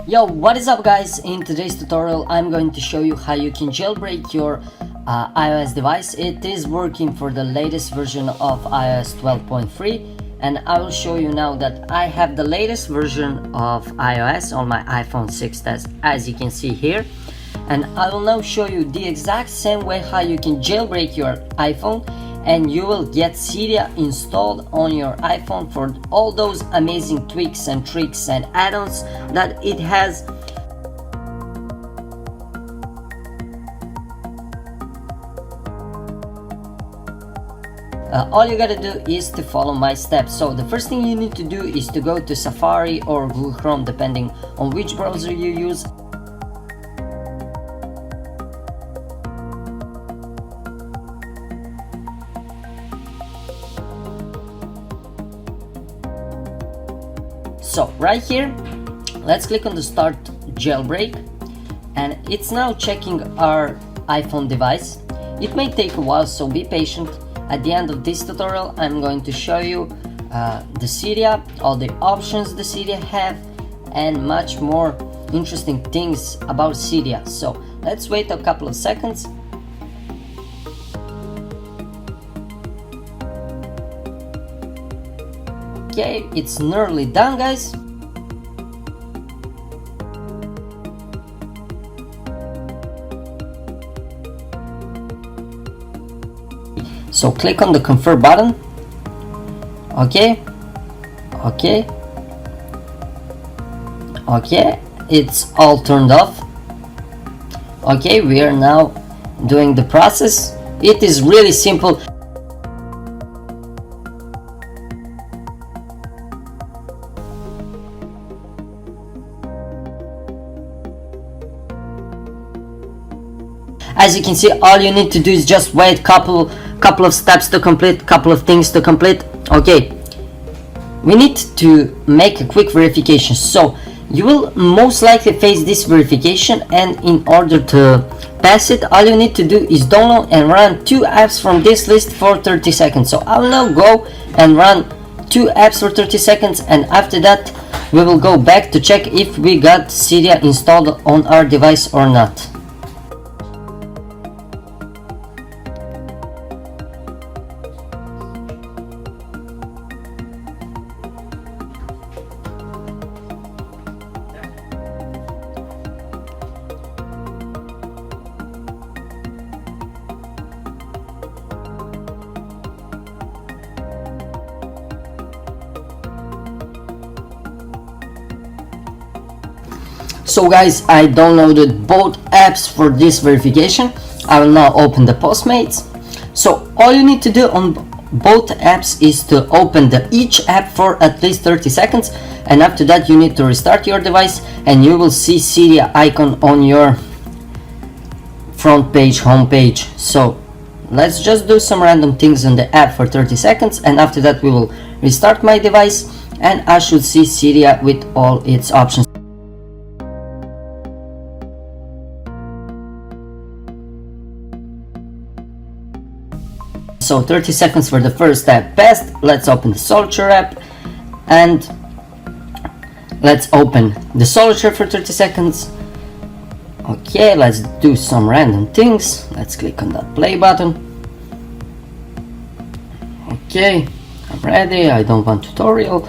Yo, what is up guys? In today's tutorial I'm going to show you how you can jailbreak your iOS device. It is working for the latest version of iOS 12.3 and I will show you now that I have the latest version of iOS on my iPhone 6 as you can see here, and I will now show you the exact same way how you can jailbreak your iPhone and you will get Cydia installed on your iPhone for all those amazing tweaks and tricks and add-ons that it has. All you gotta do is to follow my steps. So the first thing you need to do is to go to Safari or Google Chrome depending on which browser you use. So right here, let's click on the start jailbreak, and it's now checking our iPhone device. It may take a while, so be patient. At the end of this tutorial, I'm going to show you the Cydia, all the options the Cydia have, and much more interesting things about Cydia. So let's wait a couple of seconds. Okay, it's nearly done, guys. So click on the confirm button. Okay, it's all turned off. Okay, we are now doing the process. It is really simple. As you can see, all you need to do is just wait couple of steps to complete, couple of things to complete. Okay, we need to make a quick verification. So you will most likely face this verification, and in order to pass it, all you need to do is download and run 2 apps from this list for 30 seconds. So I will now go and run 2 apps for 30 seconds, and after that we will go back to check if we got Cydia installed on our device or not. So guys, I downloaded both apps for this verification. I will now open the Postmates. So all you need to do on both apps is to open each app for at least 30 seconds, and after that you need to restart your device and you will see Cydia icon on your front page, home page. So let's just do some random things on the app for 30 seconds, and after that we will restart my device and I should see Cydia with all its options. So 30 seconds for the first app passed. Let's open the Solitaire app and let's open the Solitaire for 30 seconds. Okay, let's do some random things. Let's click on that play button. Okay, I'm ready. I don't want tutorial.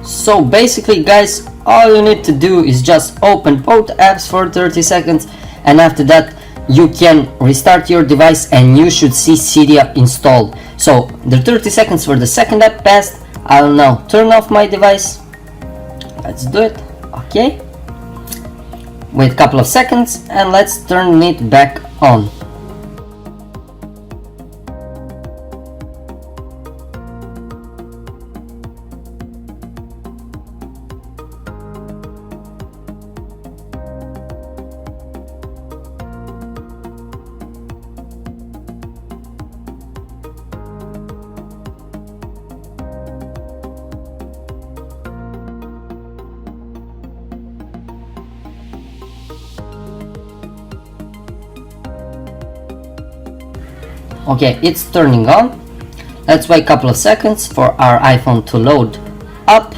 So basically guys, all you need to do is just open both apps for 30 seconds, and after that you can restart your device and you should see Cydia installed. So the 30 seconds for the second app passed. I will now turn off my device. Let's do it. Okay, wait a couple of seconds and let's turn it back on. Okay, it's turning on. Let's wait a couple of seconds for our iPhone to load up,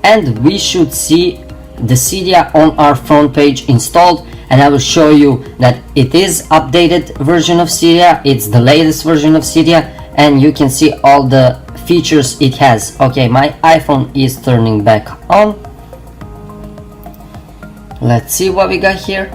and we should see the Cydia on our front page installed. And I will show you that it is updated version of Cydia. It's the latest version of Cydia, and you can see all the features it has. Okay, my iPhone is turning back on. Let's see what we got here.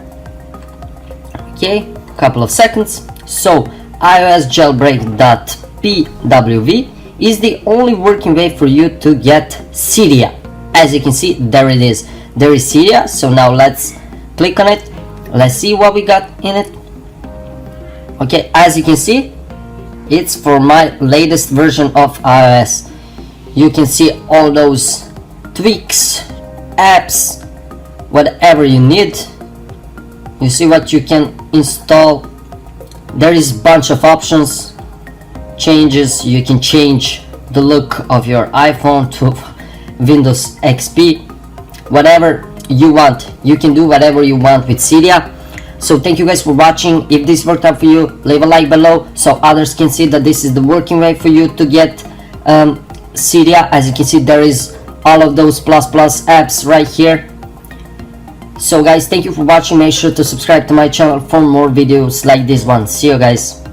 Okay, couple of seconds. So iOS jailbreak.pwv is the only working way for you to get Cydia. As you can see, there it is. There is Cydia. So now let's click on it. Let's see what we got in it. Okay, as you can see, it's for my latest version of iOS. You can see all those tweaks, apps, whatever you need. You see what you can install. There is a bunch of options, changes. You can change the look of your iPhone to Windows XP, whatever you want. You can do whatever you want with Cydia. So thank you guys for watching. If this worked out for you, leave a like below so others can see that this is the working way for you to get Cydia. As you can see, there is all of those plus apps right here. So guys, thank you for watching. Make sure to subscribe to my channel for more videos like this one. See you guys.